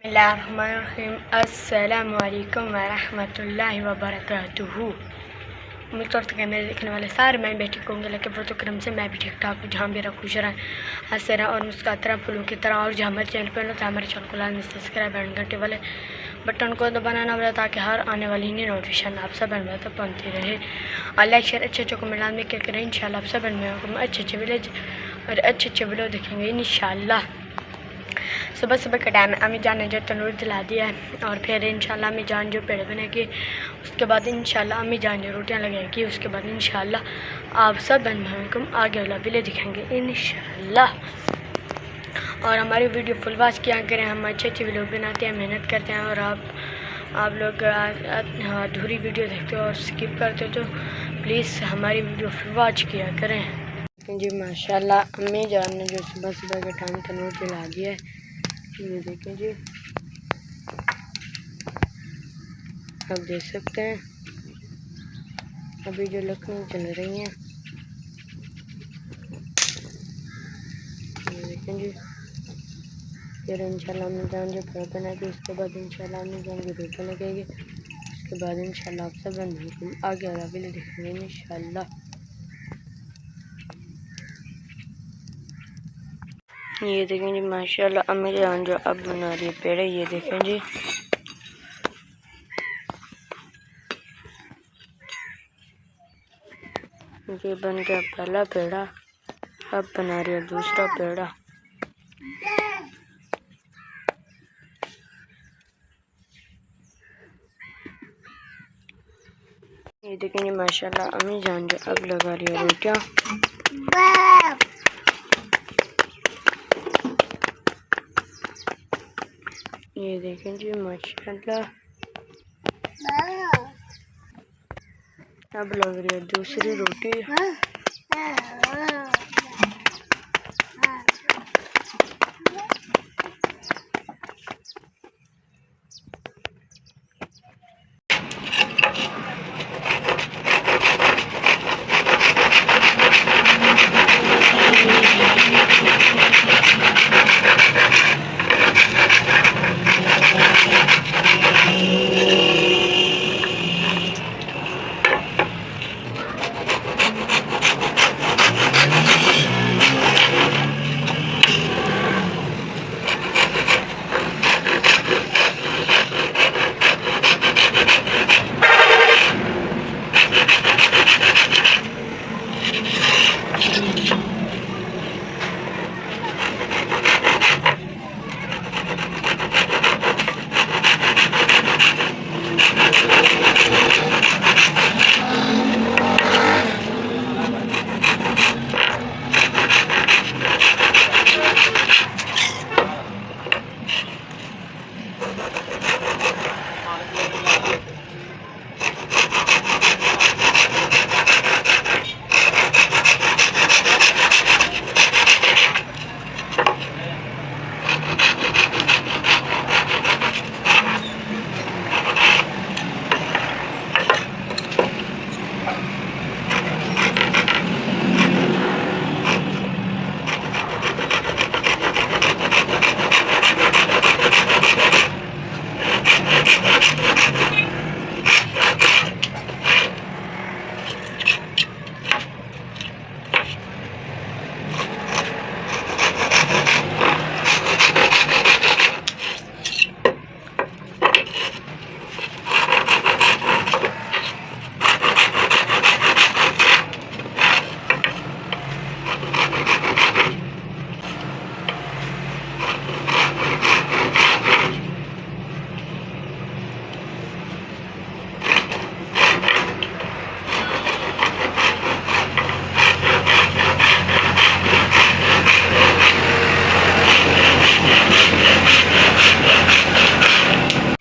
बिस्मिल्लाहिर्रहमानिर्रहीम। अस्सलामु अलैकुम वरहमतुल्लाहि वबरकातुहू। उम्मीद करते हैं मेरे देखने वाले सारे मैं भी ठीक होंगे, लेकिन बहुत क्रम से मैं भी ठीक ठाक हूँ। जहाँ मेरा खुश रहें, हंसते रहें और मुस्कुराते रहें फूलों की तरह। और जहाँ हमारे चैनल पर तो हमारे चैनल को लाजमी सब्सक्राइब एंड घंटे वाले बटन को दबाना ना भूलें, ताकि हर आने वाली नई नोटिफिकेशन आप सब में तक पहुँचती रहे। और लाइक शेयर अच्छे अच्छे कमेंट लाजमी क्या करें। इंशाल्लाह आप सब में अच्छे अच्छे विलेज और अच्छे अच्छे वीडियो देखेंगे इंशाल्लाह। सुबह सुबह के टाइम अम्मी जान ने जो तंदूर जला दिया है, और फिर इंशाल्लाह अम्मी जान जो पेड़ बनेगी, उसके बाद इंशाल्लाह अम्मी जान जो रोटियां लगाएगी, उसके बाद इंशाल्लाह आप सब बहन भाइयों को आगे वाला वीडियो दिखाएंगे इंशाल्लाह। और हमारी वीडियो फुल वॉच किया करें, हम अच्छे अच्छे वीडियो बनाते हैं, मेहनत करते हैं। और आप लोग अधूरी वीडियो देखते हो और स्किप करते हो, तो प्लीज़ हमारी वीडियो फुल वॉच किया करें जी। माशाल्लाह अम्मी जान ने जो सुबह सुबह के टाइम तंदूर जला दिया है, ये देखें जी, आप देख सकते हैं अभी जो लकड़ियाँ चल रही हैं, ये देखें जी। फिर इंशाल्लाह अम्मी जान जो पेड़ बनाएगी, उसके बाद इंशाल्लाह अम्मी जान की रोटी लगेगी, उसके बाद इंशाल्लाह आप सब बिल्कुल आगे वाला भी देखेंगे इंशाल्लाह। ये देखें जी, माशाल्लाह अम्मी जान जो अब बना रही है पेड़, ये देखें जी। ये बन गया पहला पेड़ा, अब बना रही है दूसरा पेड़ा। ये देखें जी, माशाल्लाह अम्मी जान जो अब लगा रही है रोटियाँ। ये देखें जी, माशाल्लाह अब लग रही है दूसरी रोटी।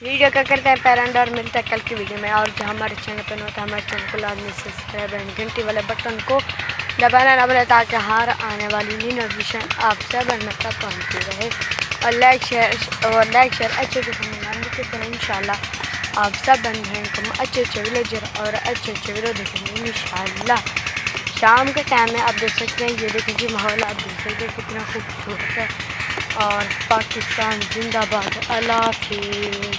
वीडियो का करते हैं पैरेंट और मिलता है कल की वीडियो में। और जो हमारे चैनल पर होता है, हमारे चैनल को लाजमी सब्सक्राइब एंड घंटी वाले बटन को दबाना ना भूलें, ताकि हर आने वाली नई नोटिफिकेशन आप सब तक पहुँचती रहे। और लाइक शेयर अच्छे से करें। इंशाल्लाह आप सब बन को अच्छे अच्छे विलेजर और अच्छे अच्छे वीडियो देखेंगे इंशाल्लाह। शाम के टाइम में आप देख सकते हैं, ये देखिए जी माहौल आप देख सकते हैं कितना खूबसूरत है। और पाकिस्तान जिंदाबाद। अल्लाह हाफिज़।